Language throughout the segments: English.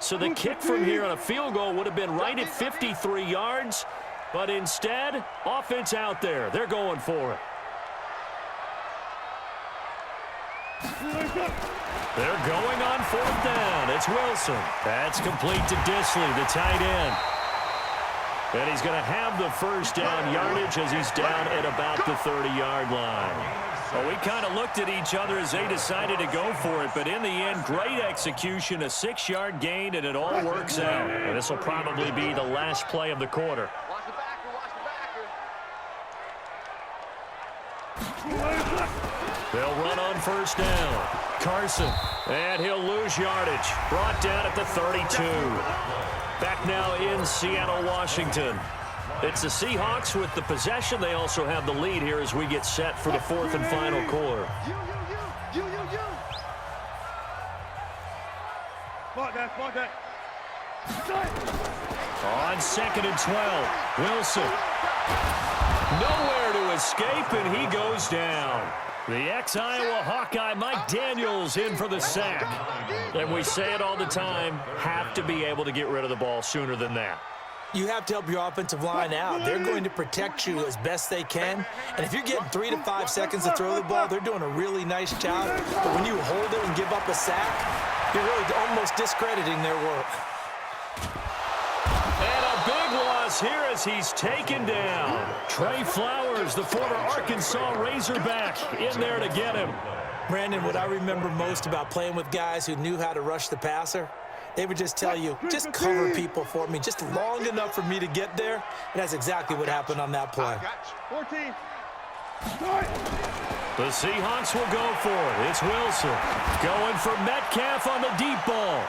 So the kick from here on a field goal would have been right at 53 yards, but instead, offense out there. They're going for it. They're going on 4th down. It's Wilson. That's complete to Disley, the tight end. And he's going to have the first down yardage as he's down at about the 30-yard line. Well, we kind of looked at each other as they decided to go for it, but in the end, great execution, a 6-yard gain, and it all works out. And this will probably be the last play of the quarter. They'll run on 1st down. Carson, and he'll lose yardage. Brought down at the 32. Back now in Seattle, Washington. It's the Seahawks with the possession. They also have the lead here as we get set for the 4th and final quarter. On 2nd and 12, Wilson. Nowhere to escape, and he goes down. The ex-Iowa Hawkeye Mike Daniels in for the sack. And we say it all the time, have to be able to get rid of the ball sooner than that. You have to help your offensive line out. They're going to protect you as best they can. And if you're getting 3 to 5 seconds to throw the ball, they're doing a really nice job. But when you hold it and give up a sack, you're really almost discrediting their work. And a big loss here as he's taken down. Trey Flowers, the former Arkansas Razorback, in there to get him. Brandon, what I remember most about playing with guys who knew how to rush the passer, they would just tell you, just cover people for me, just long enough for me to get there. And that's exactly what happened on that play. 14. The Seahawks will go for it. It's Wilson going for Metcalf on the deep ball.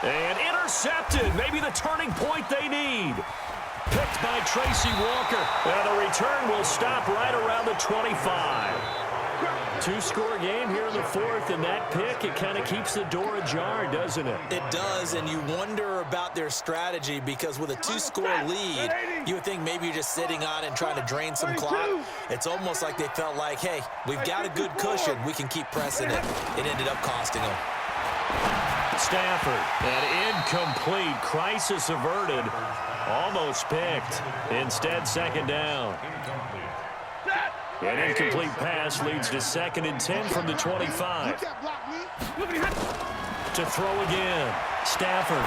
And intercepted. Maybe the turning point they need. Picked by Tracy Walker. And the return will stop right around the 25. 2-score game here in the 4th, and that pick, it kind of keeps the door ajar, doesn't it? It does, and you wonder about their strategy because with a 2-score lead, you would think maybe you're just sitting on and trying to drain some clock. It's almost like they felt like, hey, we've got a good cushion. We can keep pressing it. It ended up costing them. Stafford, an incomplete, crisis averted, almost picked. Instead, 2nd down. An incomplete pass leads to 2nd and 10 from the 25. To throw again, Stafford.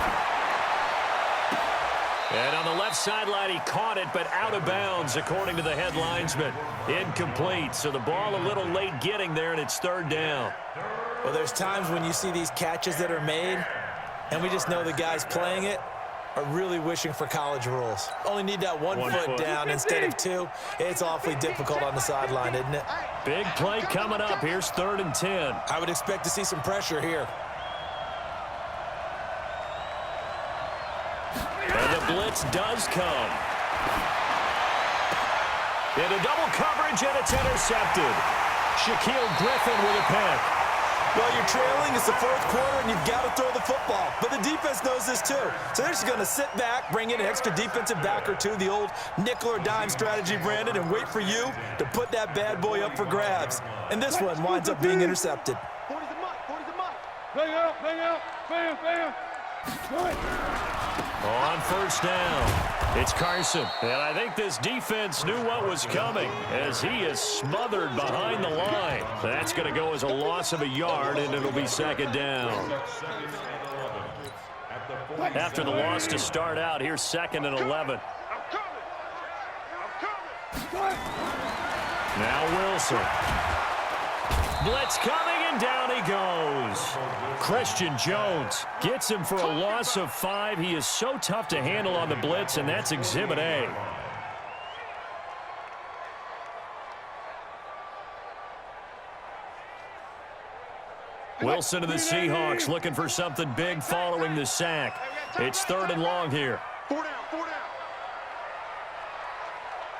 And on the left sideline, he caught it, but out of bounds, according to the head linesman. Incomplete, so the ball a little late getting there, and it's 3rd down. Well, there's times when you see these catches that are made, and we just know the guys playing it are really wishing for college rules. Only need that one foot down instead of 2. It's awfully difficult on the sideline, isn't it? Big play coming up. Here's 3rd and 10. I would expect to see some pressure here. And the blitz does come. Into double coverage, and it's intercepted. Shaquille Griffin with a pick. Well, you're trailing. It's the 4th quarter, and you've got to throw the football. But the defense knows this, too. So they're just going to sit back, bring in an extra defensive back or two, the old nickel or dime strategy, Brandon, and wait for you to put that bad boy up for grabs. And this one winds up being intercepted. 40's the mutt. 40's the mutt. Bang out. Bang out. Bam, bam. On 1st down, it's Carson. And I think this defense knew what was coming as he is smothered behind the line. That's going to go as a loss of a yard, and it'll be 2nd down. After the loss to start out, here's 2nd and 11. Now Wilson. Blitz coming, and down he goes. Christian Jones gets him for a loss of 5. He is so tough to handle on the blitz, and that's Exhibit A. Wilson to the Seahawks looking for something big following the sack. It's 3rd and long here. 4 down. 4 down.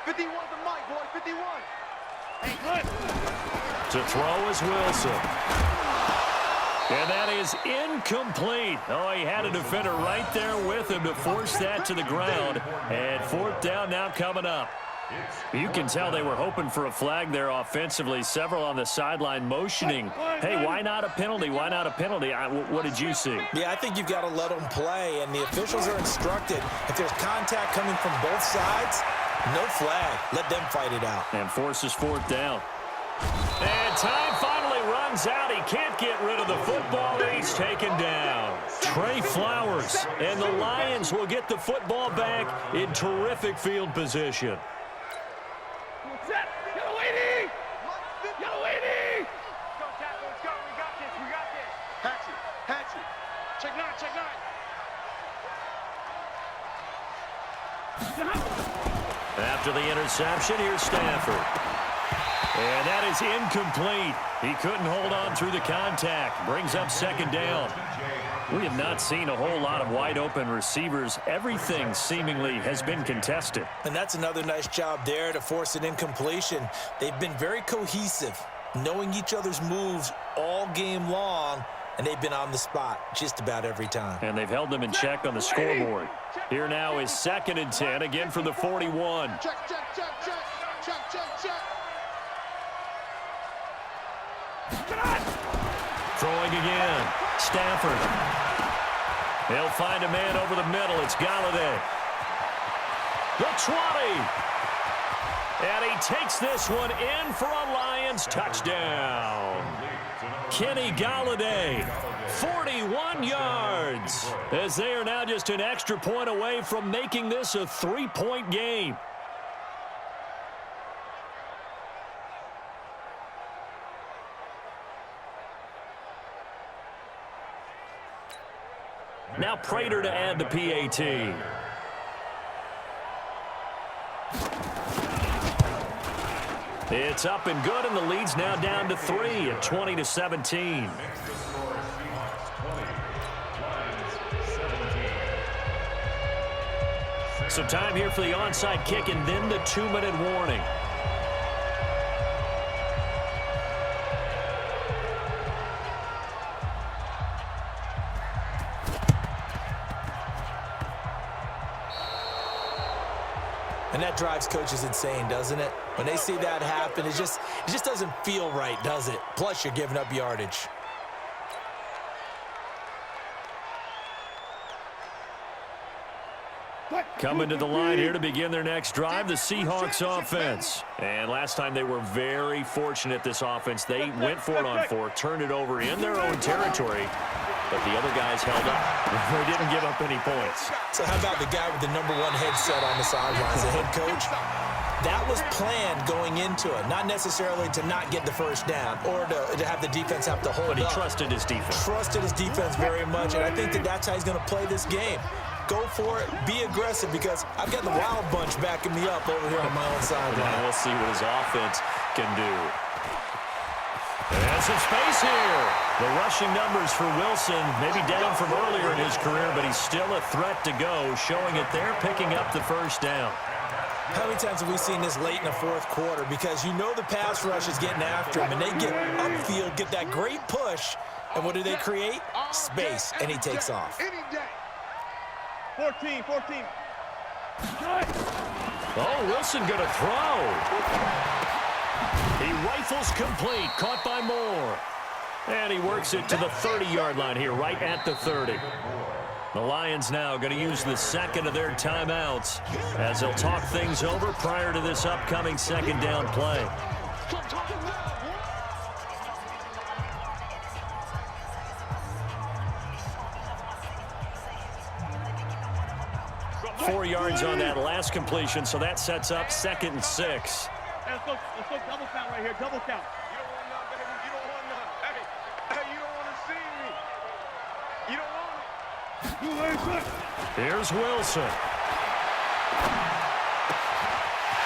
51 the mic, boy. 51. Hey, good. To throw is Wilson. And that is incomplete. Oh, he had a defender right there with him to force that to the ground. And 4th down now coming up. You can tell they were hoping for a flag there offensively. Several on the sideline motioning, hey, why not a penalty? Why not a penalty? What did you see? Yeah, I think you've got to let them play, and the officials are instructed if there's contact coming from both sides, no flag. Let them fight it out. And forces fourth down. And time finally runs out. He can't get rid of the football, and he's taken down. Trey Flowers, and the Lions will get the football back in terrific field position. Set. Yellow 80. Yellow 80. Let's go, Tackle. Let's go. We got this. We got this. Hatchet. Hatchet. Check nine. Check nine. After the interception, here's Stafford. And that is incomplete. He couldn't hold on through the contact. Brings up second down. We have not seen a whole lot of wide-open receivers. Everything seemingly has been contested. And that's another nice job there to force an incompletion. They've been very cohesive, knowing each other's moves all game long, and they've been on the spot just about every time. And they've held them in check on the scoreboard. Here now is 2nd and 10, again from the 41. Check, check, check, check. Check, check, check. Throwing again. Stafford. He'll find a man over the middle. It's Galladay. The 20. And he takes this one in for a Lions touchdown. Kenny Galladay, 41 yards, as they are now just an extra point away from making this a 3-point game. Now Prater to add the PAT. It's up and good, and the lead's now down to 3 at 20-17. So time here for the onside kick and then the 2-minute warning. And that drives coaches insane, doesn't it? When they see that happen, it just doesn't feel right, does it? Plus, you're giving up yardage. Coming to the line here to begin their next drive, the Seahawks offense. And last time they were very fortunate, this offense. They went for it on 4, turned it over in their own territory, but the other guys held up. They didn't give up any points. So how about the guy with the #1 headset on the sidelines, the head coach? That was planned going into it, not necessarily to not get the first down or to have the defense have to hold up. But he trusted his defense. Trusted his defense very much, and I think that's how he's going to play this game. Go for it, be aggressive, because I've got the Wild Bunch backing me up over here on my own sideline. And we'll see what his offense can do. And some space here. The rushing numbers for Wilson, maybe down from earlier in his career, but he's still a threat to go, showing it there, picking up the first down. How many times have we seen this late in the fourth quarter? Because you know the pass rush is getting after him, and they get upfield, get that great push, and what do they create? Space, and he takes off. 14. Oh, Wilson going to throw. He rifles complete, caught by Moore. And he works it to the 30-yard line here, right at the 30. The Lions now going to use the second of their timeouts as they'll talk things over prior to this upcoming second down play. 4 yards on that last completion, so that sets up 2nd and 6. Let's go double count right here, double count. You don't want none, baby. You don't want none. Hey, you don't want it. Here's Wilson.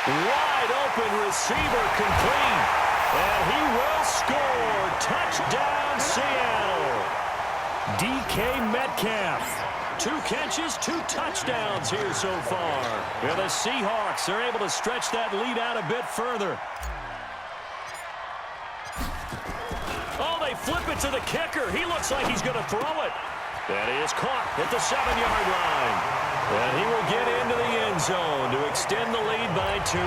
Wide open receiver complete. And he will score. Touchdown, Seattle. DK Metcalf. 2 catches, 2 touchdowns here so far. Well, the Seahawks are able to stretch that lead out a bit further. Oh, they flip it to the kicker. He looks like he's going to throw it. And he is caught at the 7-yard line. And he will get into the end end zone to extend the lead by 2 more.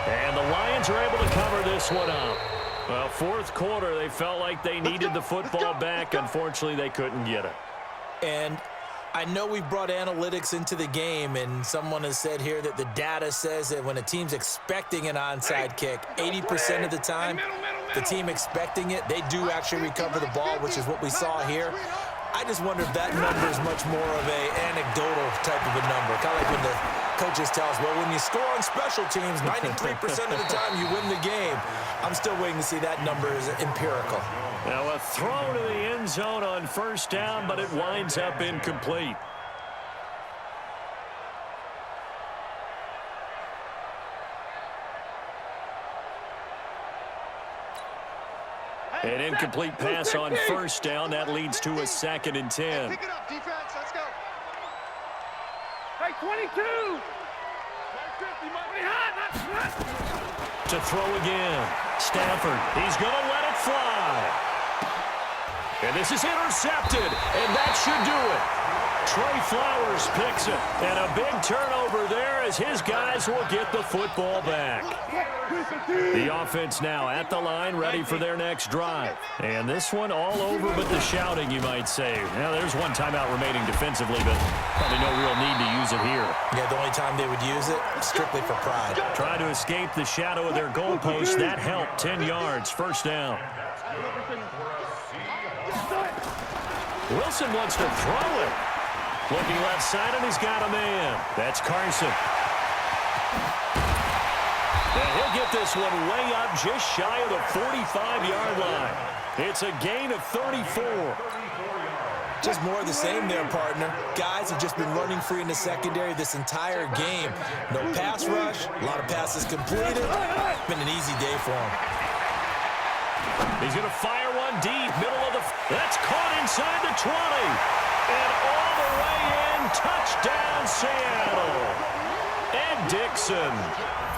And the Lions are able to cover this one up. Well, fourth quarter, they felt like they needed the football back. Unfortunately, they couldn't get it. And I know we've brought analytics into the game, and someone has said here that the data says that when a team's expecting an onside kick, 80% of the time, the team expecting it, they do actually recover the ball, which is what we saw here. I just wonder if that number is much more of an anecdotal type of a number. Kind of like when the coaches tell us, well, when you score on special teams, 93% of the time you win the game. I'm still waiting to see that number is empirical. Now a throw to the end zone on first down, but it winds up incomplete. An incomplete pass on first down. That leads to a 2nd and 10. Pick it up, defense. Let's go. Hey, 22. To throw again. Stafford. He's going to let it fly. And this is intercepted, and that should do it. Trey Flowers picks it, and a big turnover there as his guys will get the football back. The offense now at the line, ready for their next drive. And this one all over but the shouting, you might say. Now, there's one timeout remaining defensively, but probably no real need to use it here. Yeah, the only time they would use it, strictly for pride. Try to escape the shadow of their goalpost. That helped. 10 yards, first down. Wilson wants to throw it. Looking left side, and he's got a man. That's Carson. And he'll get this one way up just shy of the 45-yard line. It's a gain of 34. Just more of the same there, partner. Guys have just been running free in the secondary this entire game. No pass rush, a lot of passes completed. Been an easy day for him. He's going to fire one deep, middle of the... That's caught inside the 20. And all the way in, touchdown Seattle. Ed Dixon,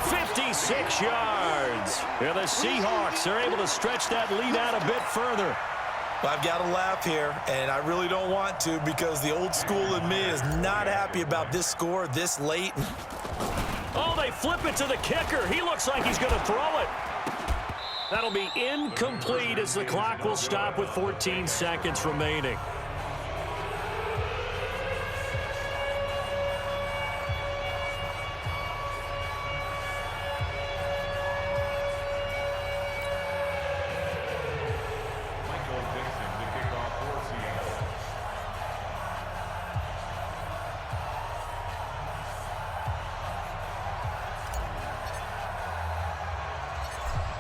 56 yards. And the Seahawks are able to stretch that lead out a bit further. Well, I've got to laugh here, and I really don't want to because the old school in me is not happy about this score this late. Oh, they flip it to the kicker. He looks like he's going to throw it. That'll be incomplete as the clock will stop with 14 seconds remaining.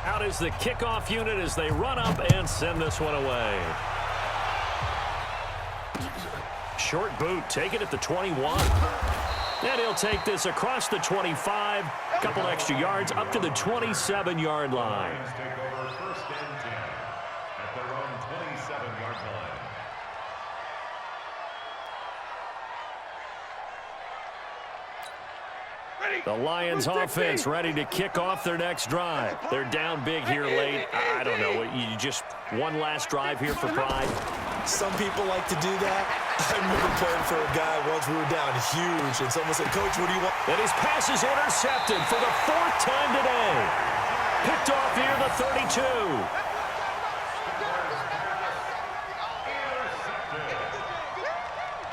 Out is the kickoff unit as they run up and send this one away. Short boot, take it at the 21. And he'll take this across the 25, couple extra yards up to the 27-yard line. Take over first and 10 at their own 27-yard line. The Lions offense ready to kick off their next drive. They're down big here late. I don't know. You just one last drive here for pride. Some people like to do that. I remember playing for a guy once we were down huge, and someone said, Coach, what do you want? And his pass is intercepted for the 4th time today. Picked off near the 32.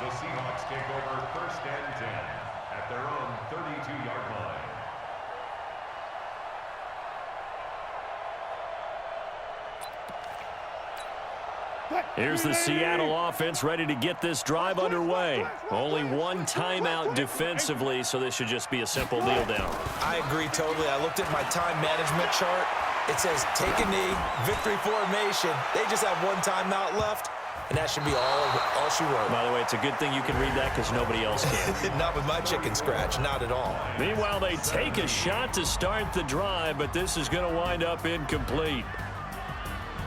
The Seahawks take over first and 10 at their own 32-yard line. Here's the Seattle offense ready to get this drive underway. Only one timeout defensively, so this should just be a simple kneel down. I agree totally. I looked at my time management chart. It says take a knee, victory formation. They just have one timeout left, and that should be all she wrote. By the way, it's a good thing you can read that because nobody else can. Not with my chicken scratch, not at all. Meanwhile, they take a shot to start the drive, but this is going to wind up incomplete.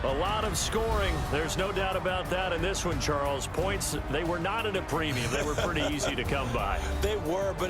A lot of scoring. There's no doubt about that in this one, Charles. Points, they were not at a premium. They were pretty easy to come by. They were, but